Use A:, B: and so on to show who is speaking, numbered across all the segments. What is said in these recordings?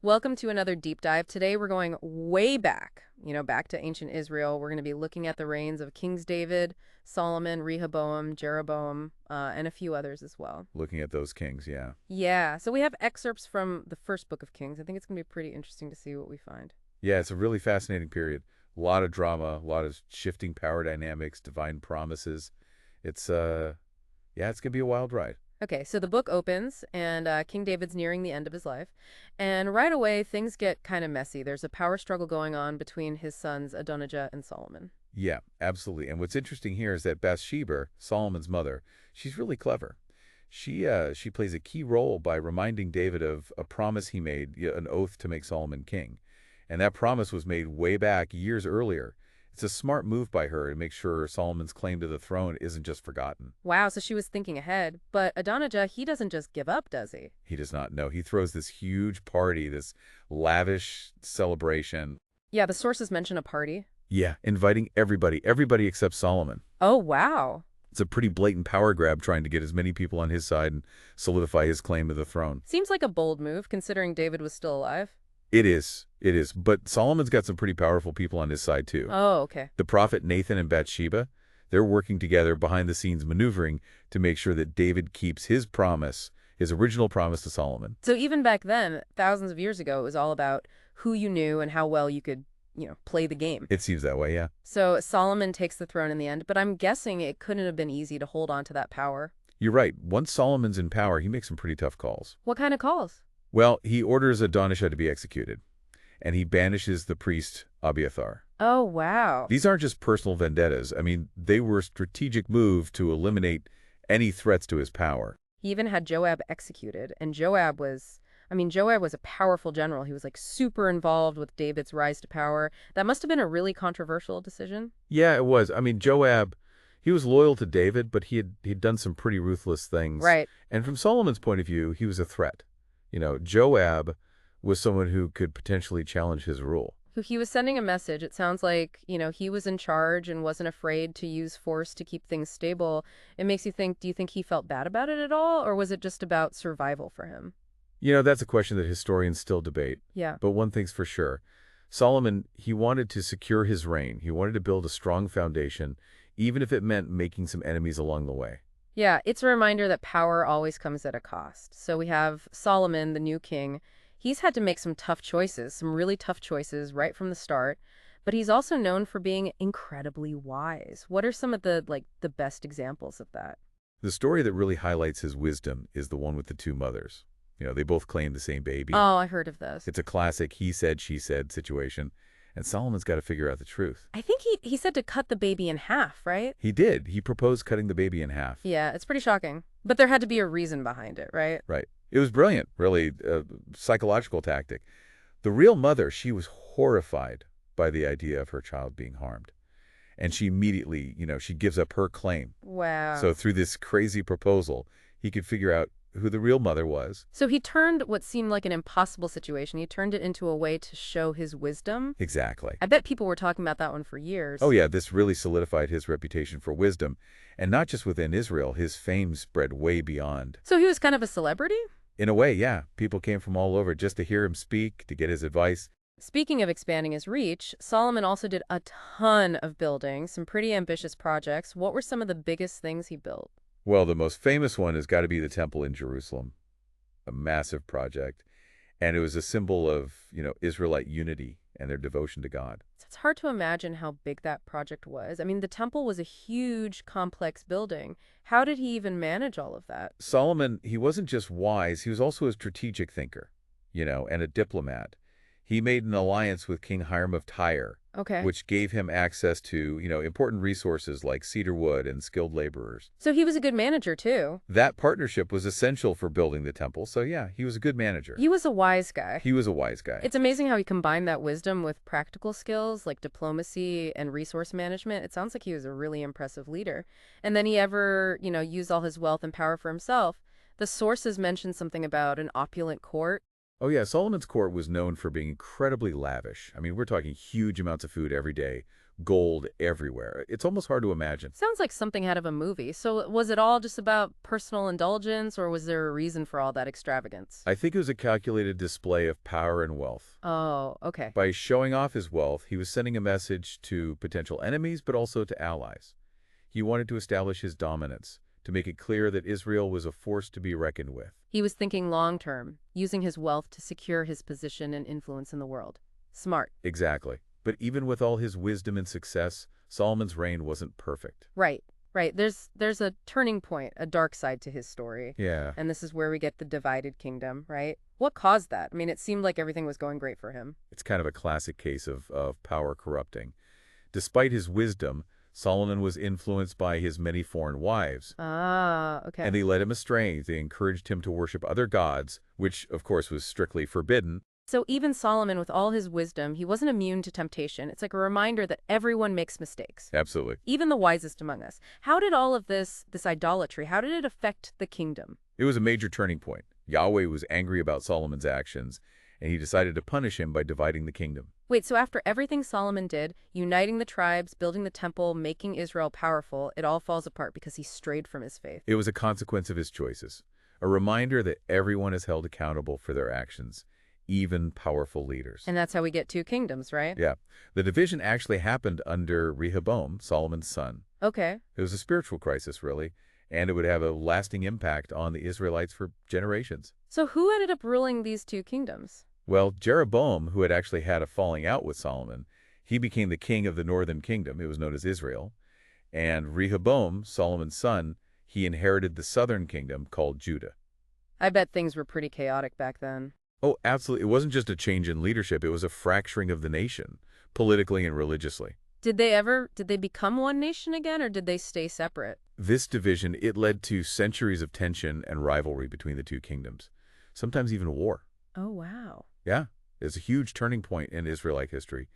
A: Welcome to another deep dive. Today we're going way back, back to ancient Israel. We're going to be looking at the reigns of Kings David, Solomon, Rehoboam, Jeroboam, and a few others as well.
B: Looking at those kings, yeah.
A: Yeah, so we have excerpts from the first book of Kings. I think it's going to be pretty interesting to see what we find.
B: Yeah, it's a really fascinating period. A lot of drama, a lot of shifting power dynamics, divine promises. It's yeah, it's gonna be a wild ride.
A: Okay, so the book opens, and King David's nearing the end of his life. And right away, things get kind of messy. There's a power struggle going on between his sons, Adonijah and Solomon.
B: Yeah, absolutely. And what's interesting here is that Bathsheba, Solomon's mother, she's really clever. She plays a key role by reminding David of a promise he made, an oath to make Solomon king. And that promise was made way back years earlier. It's a smart move by her to make sure Solomon's claim to the throne isn't just forgotten.
A: Wow, so she was thinking ahead. But Adonijah, he doesn't just give up, does he?
B: He does not know. He throws this huge party, this lavish celebration.
A: Yeah, the sources mention a party.
B: Yeah, inviting everybody except Solomon.
A: Oh, wow.
B: It's a pretty blatant power grab trying to get as many people on his side and solidify his claim to the throne.
A: Seems like a bold move, considering David was still alive.
B: It is. It is. But Solomon's got some pretty powerful people on his side, too.
A: Oh, okay.
B: The prophet Nathan and Bathsheba, they're working together behind the scenes maneuvering to make sure that David keeps his promise, his original promise to Solomon.
A: So even back then, thousands of years ago, it was all about who you knew and how well you could, play the game.
B: It seems that way, yeah.
A: So Solomon takes the throne in the end, but I'm guessing it couldn't have been easy to hold on to that power.
B: You're right. Once Solomon's in power, he makes some pretty tough calls.
A: What kind of calls?
B: Well, he orders Adonijah to be executed, and he banishes the priest Abiathar.
A: Oh, wow.
B: These aren't just personal vendettas. I mean, they were a strategic move to eliminate any threats to his power.
A: He even had Joab executed, and Joab was a powerful general. He was like super involved with David's rise to power. That must have been a really controversial decision.
B: Yeah, it was. I mean, Joab, he was loyal to David, but he'd done some pretty ruthless things.
A: Right.
B: And from Solomon's point of view, he was a threat. Joab was someone who could potentially challenge his rule.
A: He was sending a message. It sounds like, he was in charge and wasn't afraid to use force to keep things stable. It makes you think, do you think he felt bad about it at all, or was it just about survival for him?
B: That's a question that historians still debate.
A: Yeah.
B: But one thing's for sure. Solomon, he wanted to secure his reign. He wanted to build a strong foundation, even if it meant making some enemies along the way.
A: Yeah, it's a reminder that power always comes at a cost. So we have Solomon, the new king. He's had to make some tough choices, some really tough choices right from the start. But he's also known for being incredibly wise. What are some of the best examples of that?
B: The story that really highlights his wisdom is the one with the two mothers. They both claim the same baby.
A: Oh, I heard of this.
B: It's a classic he said, she said situation. And Solomon's got to figure out the truth.
A: I think he said to cut the baby in half, right?
B: He did. He proposed cutting the baby in half.
A: Yeah, it's pretty shocking. But there had to be a reason behind it, right?
B: Right. It was brilliant, really, a psychological tactic. The real mother, she was horrified by the idea of her child being harmed. And she immediately, she gives up her claim.
A: Wow.
B: So through this crazy proposal, he could figure out who the real mother was.
A: So he turned what seemed like an impossible situation, he turned it into a way to show his wisdom.
B: Exactly.
A: I bet people were talking about that one for years.
B: Oh, yeah, this really solidified his reputation for wisdom. And not just within Israel, his fame spread way beyond.
A: So he was kind of a celebrity?
B: In a way, yeah. People came from all over just to hear him speak, to get his advice.
A: Speaking of expanding his reach, Solomon also did a ton of building, some pretty ambitious projects. What were some of the biggest things he built?
B: Well, the most famous one has got to be the temple in Jerusalem, a massive project. And it was a symbol of, Israelite unity and their devotion to God.
A: It's hard to imagine how big that project was. I mean, the temple was a huge, complex building. How did he even manage all of that?
B: Solomon, he wasn't just wise, he was also a strategic thinker, and a diplomat. He made an alliance with King Hiram of Tyre,
A: Okay.
B: which gave him access to, important resources like cedar wood and skilled laborers.
A: So he was a good manager, too.
B: That partnership was essential for building the temple. So yeah, he was a good manager.
A: He was a wise guy.
B: He was a wise guy.
A: It's amazing how he combined that wisdom with practical skills like diplomacy and resource management. It sounds like he was a really impressive leader. And then he ever, used all his wealth and power for himself. The sources mention something about an opulent court.
B: Oh yeah, Solomon's court was known for being incredibly lavish. I mean, we're talking huge amounts of food every day, gold everywhere. It's almost hard to imagine.
A: Sounds like something out of a movie. So was it all just about personal indulgence, or was there a reason for all that extravagance?
B: I think it was a calculated display of power and wealth.
A: Oh, okay.
B: By showing off his wealth, he was sending a message to potential enemies, but also to allies. He wanted to establish his dominance, to make it clear that Israel was a force to be reckoned with.
A: He was thinking long term, using his wealth to secure his position and influence in the world. Smart.
B: Exactly. But even with all his wisdom and success, Solomon's reign wasn't perfect.
A: Right, right. There's a turning point, a dark side to his story.
B: Yeah,
A: And this is where we get the divided kingdom, right? What caused that? I mean, it seemed like everything was going great for him.
B: it's kind of a classic case of power corrupting. Despite his wisdom, Solomon was influenced by his many foreign wives,
A: Ah,
B: and
A: okay.
B: they led him astray. They encouraged him to worship other gods, which, of course, was strictly forbidden.
A: So even Solomon, with all his wisdom, he wasn't immune to temptation. It's like a reminder that everyone makes mistakes,
B: Absolutely.
A: even the wisest among us. How did all of this idolatry, how did it affect the kingdom?
B: It was a major turning point. Yahweh was angry about Solomon's actions, and he decided to punish him by dividing the kingdom.
A: Wait, so after everything Solomon did, uniting the tribes, building the temple, making Israel powerful, it all falls apart because he strayed from his faith.
B: It was a consequence of his choices, a reminder that everyone is held accountable for their actions, even powerful leaders.
A: And that's how we get two kingdoms, right?
B: Yeah, the division actually happened under Rehoboam, Solomon's son.
A: Okay.
B: It was a spiritual crisis, really, and it would have a lasting impact on the Israelites for generations.
A: So who ended up ruling these two kingdoms?
B: Well, Jeroboam, who had actually had a falling out with Solomon, he became the king of the northern kingdom. It was known as Israel. And Rehoboam, Solomon's son, he inherited the southern kingdom called Judah.
A: I bet things were pretty chaotic back then.
B: Oh, absolutely. It wasn't just a change in leadership. It was a fracturing of the nation, politically and religiously.
A: Did they become one nation again, or did they stay separate?
B: This division, it led to centuries of tension and rivalry between the two kingdoms, sometimes even war.
A: Oh, wow.
B: Yeah, it's a huge turning point in Israelite history,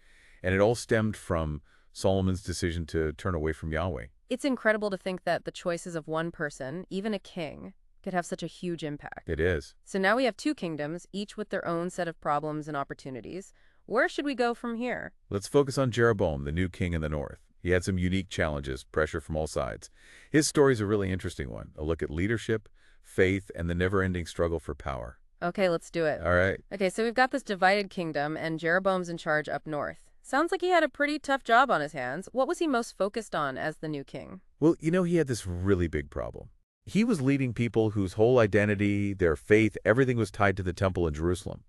B: and it all stemmed from Solomon's decision to turn away from Yahweh.
A: It's incredible to think that the choices of one person, even a king, could have such a huge impact.
B: It is.
A: So now we have two kingdoms, each with their own set of problems and opportunities. Where should we go from here?
B: Let's focus on Jeroboam, the new king in the north. He had some unique challenges, pressure from all sides. His story is a really interesting one, a look at leadership, faith, and the never-ending struggle for power.
A: Okay, let's do it.
B: All right.
A: Okay, so we've got this divided kingdom, and Jeroboam's in charge up north. Sounds like he had a pretty tough job on his hands. What was he most focused on as the new king?
B: Well, he had this really big problem. He was leading people whose whole identity, their faith, everything was tied to the temple in Jerusalem.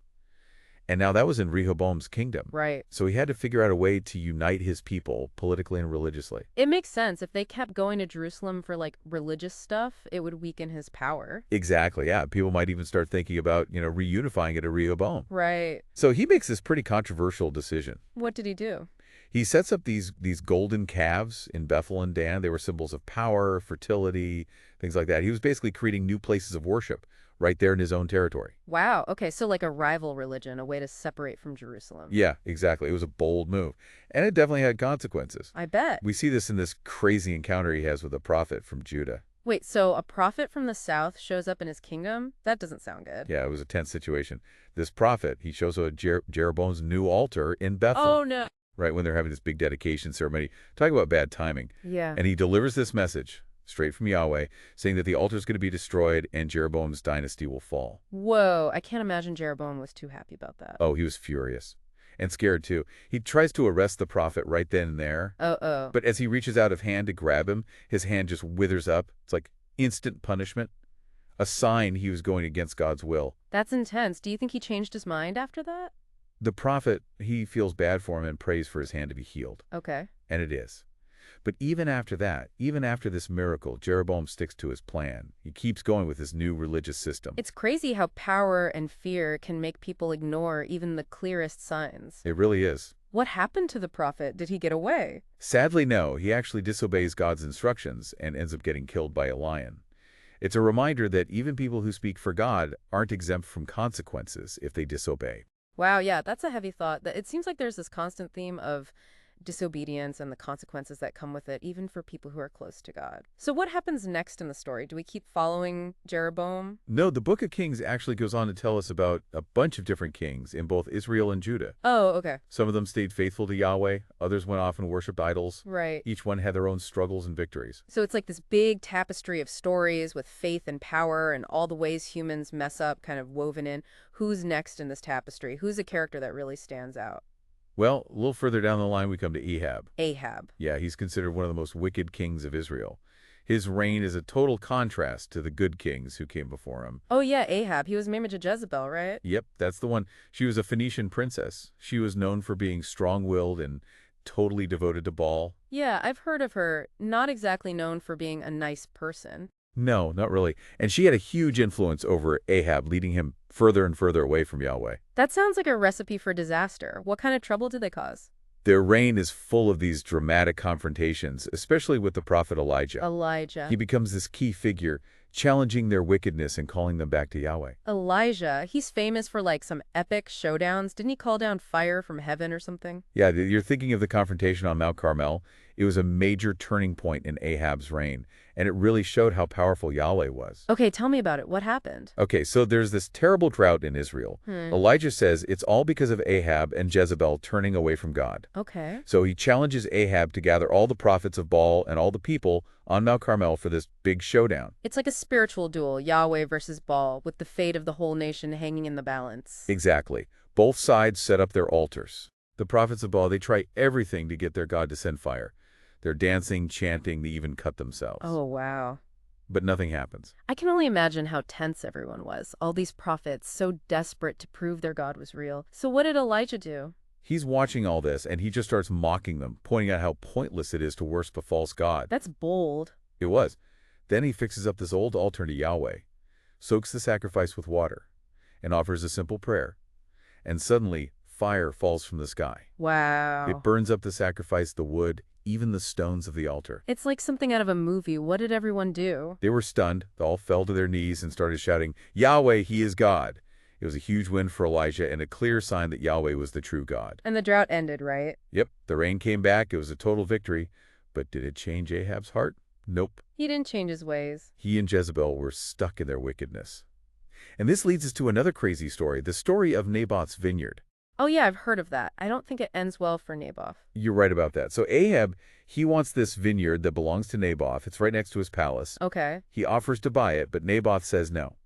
B: And now that was in Rehoboam's kingdom.
A: Right.
B: So he had to figure out a way to unite his people politically and religiously.
A: It makes sense. If they kept going to Jerusalem for like religious stuff, it would weaken his power.
B: Exactly, yeah. People might even start thinking about, reunifying it at Rehoboam.
A: Right.
B: So he makes this pretty controversial decision.
A: What did he do?
B: He sets up these golden calves in Bethel and Dan. They were symbols of power, fertility, things like that. He was basically creating new places of worship right there in his own territory.
A: Wow. Okay, so like a rival religion, a way to separate from Jerusalem.
B: Yeah, exactly. It was a bold move. And it definitely had consequences.
A: I bet.
B: We see this in this crazy encounter he has with a prophet from Judah.
A: Wait, so a prophet from the south shows up in his kingdom? That doesn't sound good.
B: Yeah, it was a tense situation. This prophet, he shows up at Jeroboam's new altar in Bethel.
A: Oh, no.
B: Right when they're having this big dedication ceremony. Talk about bad timing.
A: Yeah.
B: And he delivers this message straight from Yahweh, saying that the altar is going to be destroyed and Jeroboam's dynasty will fall.
A: Whoa, I can't imagine Jeroboam was too happy about that.
B: Oh, he was furious. And scared, too. He tries to arrest the prophet right then and there.
A: Oh.
B: But as he reaches out of hand to grab him, his hand just withers up. It's like instant punishment. A sign he was going against God's will.
A: That's intense. Do you think he changed his mind after that?
B: The prophet, he feels bad for him and prays for his hand to be healed.
A: Okay.
B: And it is. But even after that, even after this miracle, Jeroboam sticks to his plan. He keeps going with his new religious system.
A: It's crazy how power and fear can make people ignore even the clearest signs.
B: It really is.
A: What happened to the prophet? Did he get away?
B: Sadly, no. He actually disobeys God's instructions and ends up getting killed by a lion. It's a reminder that even people who speak for God aren't exempt from consequences if they disobey.
A: Wow, yeah, that's a heavy thought. It seems like there's this constant theme of disobedience and the consequences that come with it, even for people who are close to God. So what happens next in the story? Do we keep following Jeroboam?
B: No, the Book of Kings actually goes on to tell us about a bunch of different kings in both Israel and Judah.
A: Oh, okay.
B: Some of them stayed faithful to Yahweh, others went off and worshipped idols.
A: Right.
B: Each one had their own struggles and victories.
A: So it's like this big tapestry of stories with faith and power and all the ways humans mess up kind of woven in. Who's next in this tapestry? Who's a character that really stands out?
B: Well, a little further down the line we come to Ahab.
A: Ahab.
B: Yeah, he's considered one of the most wicked kings of Israel. His reign is a total contrast to the good kings who came before him.
A: Oh yeah, Ahab. He was married to Jezebel, right?
B: Yep, that's the one. She was a Phoenician princess. She was known for being strong-willed and totally devoted to Baal.
A: Yeah, I've heard of her. Not exactly known for being a nice person.
B: No, not really. And she had a huge influence over Ahab, leading him further and further away from Yahweh.
A: That sounds like a recipe for disaster. What kind of trouble did they cause?
B: Their reign is full of these dramatic confrontations, especially with the prophet Elijah.
A: Elijah.
B: He becomes this key figure, challenging their wickedness and calling them back to Yahweh.
A: Elijah, he's famous for like some epic showdowns. Didn't he call down fire from heaven or something?
B: Yeah, you're thinking of the confrontation on Mount Carmel. It was a major turning point in Ahab's reign, and it really showed how powerful Yahweh was.
A: Okay, tell me about it. What happened?
B: Okay, so there's this terrible drought in Israel. Elijah says it's all because of Ahab and Jezebel turning away from God.
A: Okay.
B: So he challenges Ahab to gather all the prophets of Baal and all the people on Mount Carmel for this big showdown.
A: It's like a spiritual duel, Yahweh versus Baal, with the fate of the whole nation hanging in the balance.
B: Exactly. Both sides set up their altars. The prophets of Baal, they try everything to get their God to send fire. They're dancing, chanting, they even cut themselves.
A: Oh, wow.
B: But nothing happens.
A: I can only imagine how tense everyone was. All these prophets, so desperate to prove their God was real. So what did Elijah do?
B: He's watching all this, and he just starts mocking them, pointing out how pointless it is to worship a false god.
A: That's bold.
B: It was. Then he fixes up this old altar to Yahweh, soaks the sacrifice with water, and offers a simple prayer. And suddenly, fire falls from the sky.
A: Wow.
B: It burns up the sacrifice, the wood, even the stones of the altar.
A: It's like something out of a movie. What did everyone do?
B: They were stunned. They all fell to their knees and started shouting, "Yahweh, he is God." It was a huge win for Elijah and a clear sign that Yahweh was the true God.
A: And the drought ended, right?
B: Yep, the rain came back. It was a total victory. But did it change Ahab's heart? Nope.
A: He didn't change his ways.
B: He and Jezebel were stuck in their wickedness. And this leads us to another crazy story, the story of Naboth's vineyard.
A: Oh yeah, I've heard of that. I don't think it ends well for Naboth.
B: You're right about that. So Ahab, he wants this vineyard that belongs to Naboth. It's right next to his palace.
A: Okay.
B: He offers to buy it, but Naboth says no.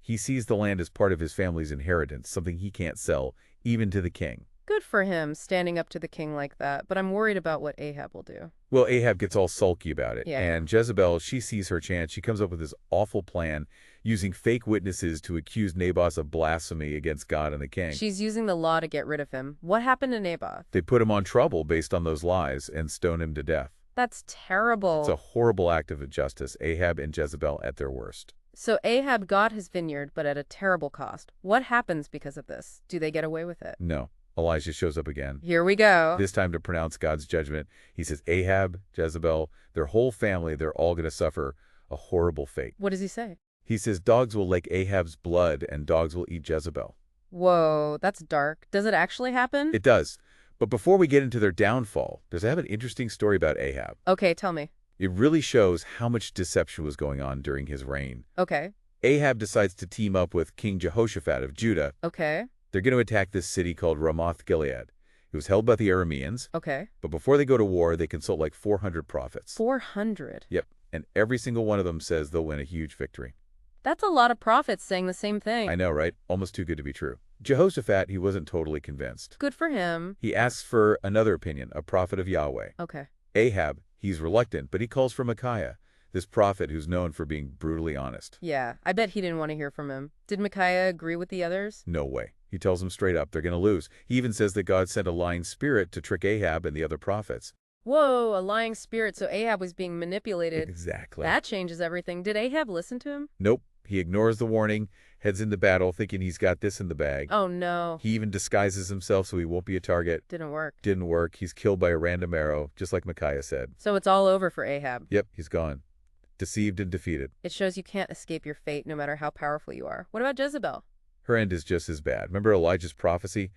B: He sees the land as part of his family's inheritance, something he can't sell, even to the king.
A: Good for him, standing up to the king like that, but I'm worried about what Ahab will do.
B: Well, Ahab gets all sulky about it.
A: Yeah.
B: And Jezebel, she sees her chance. She comes up with this awful plan, using fake witnesses to accuse Naboth of blasphemy against God and the king.
A: She's using the law to get rid of him. What happened to Naboth?
B: They put him on trouble based on those lies and stone him to death.
A: That's terrible.
B: It's a horrible act of injustice, Ahab and Jezebel at their worst.
A: So Ahab got his vineyard, but at a terrible cost. What happens because of this? Do they get away with it?
B: No. Elijah shows up again.
A: Here we go.
B: This time to pronounce God's judgment. He says Ahab, Jezebel, their whole family, they're all going to suffer a horrible fate.
A: What does he say?
B: He says dogs will lick Ahab's blood and dogs will eat Jezebel.
A: Whoa, that's dark. Does it actually happen?
B: It does. But before we get into their downfall, I have an interesting story about Ahab.
A: Okay, tell me.
B: It really shows how much deception was going on during his reign.
A: Okay.
B: Ahab decides to team up with King Jehoshaphat of Judah.
A: Okay.
B: They're going to attack this city called Ramoth-Gilead. It was held by the Arameans.
A: Okay.
B: But before they go to war, they consult like 400 prophets.
A: 400?
B: Yep. And every single one of them says they'll win a huge victory.
A: That's a lot of prophets saying the same thing.
B: I know, right? Almost too good to be true. Jehoshaphat, he wasn't totally convinced.
A: Good for him.
B: He asks for another opinion, a prophet of Yahweh.
A: Okay.
B: Ahab, he's reluctant, but he calls for Micaiah, this prophet who's known for being brutally honest.
A: Yeah, I bet he didn't want to hear from him. Did Micaiah agree with the others?
B: No way. He tells them straight up they're going to lose. He even says that God sent a lying spirit to trick Ahab and the other prophets.
A: Whoa, a lying spirit, so Ahab was being manipulated.
B: Exactly.
A: That changes everything. Did Ahab listen to him?
B: Nope. He ignores the warning, heads into battle thinking he's got this in the bag.
A: Oh, no.
B: He even disguises himself so he won't be a target.
A: Didn't work.
B: Didn't work. He's killed by a random arrow, just like Micaiah said.
A: So it's all over for Ahab.
B: Yep, he's gone. Deceived and defeated.
A: It shows you can't escape your fate no matter how powerful you are. What about Jezebel?
B: Her end is just as bad. Remember Elijah's prophecy?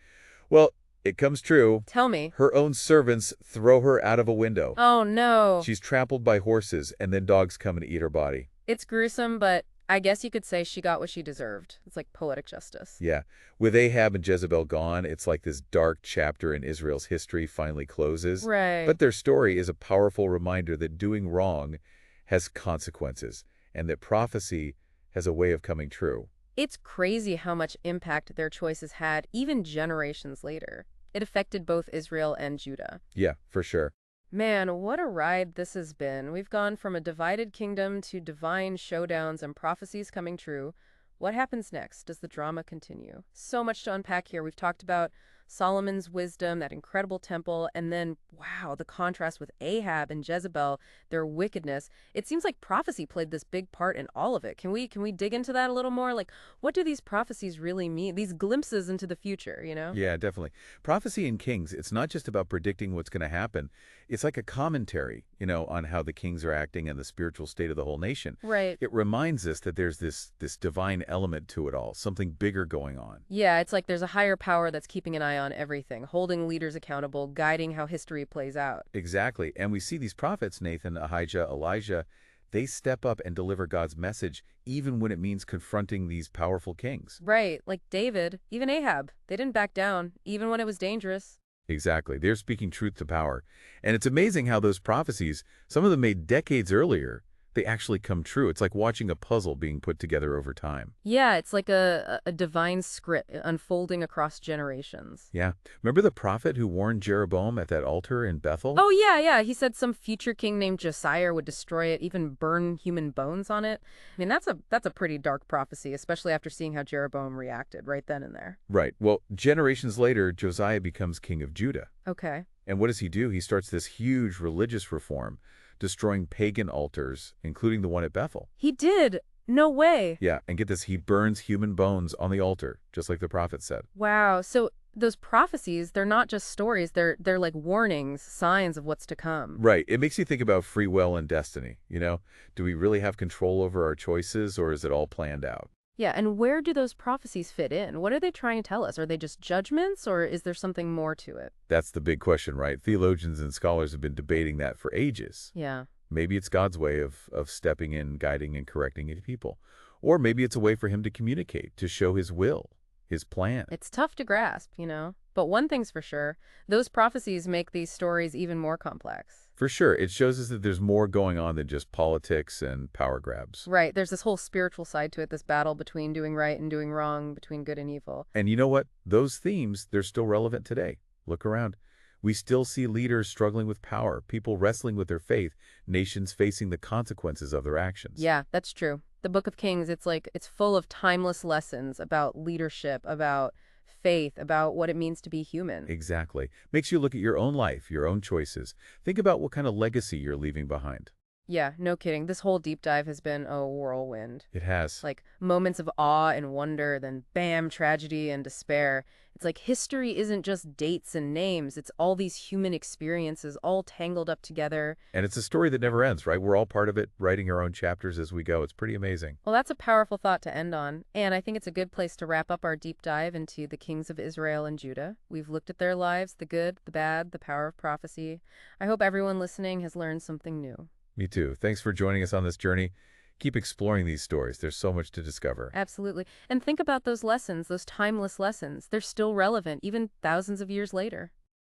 B: Well, It comes true.
A: Tell me.
B: Her own servants throw her out of a window.
A: Oh, no.
B: She's trampled by horses, and then dogs come and eat her body.
A: It's gruesome, but I guess you could say she got what she deserved. It's like poetic justice.
B: Yeah. With Ahab and Jezebel gone, it's like this dark chapter in Israel's history finally closes.
A: Right.
B: But their story is a powerful reminder that doing wrong has consequences, and that prophecy has a way of coming true.
A: It's crazy how much impact their choices had, even generations later. It affected both Israel and Judah.
B: Yeah, for sure.
A: Man, what a ride this has been. We've gone from a divided kingdom to divine showdowns and prophecies coming true. What happens next? Does the drama continue? So much to unpack here. We've talked about Solomon's wisdom, that incredible temple, and then, wow, the contrast with Ahab and Jezebel, their wickedness. It seems like prophecy played this big part in all of it. Can we dig into that a little more? Like, what do these prophecies really mean? These glimpses into the future, you know?
B: Yeah, definitely. Prophecy in Kings, it's not just about predicting what's going to happen. It's like a commentary, on how the kings are acting and the spiritual state of the whole nation.
A: Right.
B: It reminds us that there's this divine element to it all, something bigger going on.
A: Yeah, it's like there's a higher power that's keeping an eye on everything, holding leaders accountable, guiding how history plays out.
B: Exactly. And we see these prophets, Nathan, Ahijah, Elijah, they step up and deliver God's message, even when it means confronting these powerful kings.
A: Right, like David, even Ahab. They didn't back down, even when it was dangerous.
B: Exactly. They're speaking truth to power. And it's amazing how those prophecies, some of them made decades earlier, they actually come true. It's like watching a puzzle being put together over time.
A: Yeah, it's like a divine script unfolding across generations.
B: Yeah. Remember the prophet who warned Jeroboam at that altar in Bethel?
A: Oh, yeah, yeah. He said some future king named Josiah would destroy it, even burn human bones on it. I mean, that's a pretty dark prophecy, especially after seeing how Jeroboam reacted right then and there.
B: Right. Well, generations later, Josiah becomes king of Judah.
A: Okay.
B: And what does he do? He starts this huge religious reform, destroying pagan altars, including the one at Bethel.
A: He did. No way.
B: Yeah, and get this, he burns human bones on the altar, just like the prophet said.
A: Wow. So those prophecies, they're not just stories, they're like warnings, signs of what's to come.
B: Right. It makes you think about free will and destiny. Do we really have control over our choices, or is it all planned out?
A: Yeah, and where do those prophecies fit in? What are they trying to tell us? Are they just judgments, or is there something more to it?
B: That's the big question, right? Theologians and scholars have been debating that for ages.
A: Yeah.
B: Maybe it's God's way of stepping in, guiding, and correcting his people. Or maybe it's a way for him to communicate, to show his will, his plan.
A: It's tough to grasp, you know? But one thing's for sure, those prophecies make these stories even more complex.
B: For sure, it shows us that there's more going on than just politics and power grabs.
A: Right, there's this whole spiritual side to it, this battle between doing right and doing wrong, between good and evil.
B: And you know what? Those themes, they're still relevant today. Look around. We still see leaders struggling with power, people wrestling with their faith, nations facing the consequences of their actions.
A: Yeah, that's true. The Book of Kings, it's full of timeless lessons about leadership, about faith, about what it means to be human.
B: Exactly. Makes you look at your own life, your own choices. Think about what kind of legacy you're leaving behind.
A: Yeah, no kidding. This whole deep dive has been a whirlwind.
B: It has.
A: Like moments of awe and wonder, then bam, tragedy and despair. It's like history isn't just dates and names. It's all these human experiences all tangled up together.
B: And it's a story that never ends, right? We're all part of it, writing our own chapters as we go. It's pretty amazing.
A: Well, that's a powerful thought to end on. And I think it's a good place to wrap up our deep dive into the kings of Israel and Judah. We've looked at their lives, the good, the bad, the power of prophecy. I hope everyone listening has learned something new.
B: Me too. Thanks for joining us on this journey. Keep exploring these stories. There's so much to discover.
A: Absolutely. And think about those lessons, those timeless lessons. They're still relevant, even thousands of years later.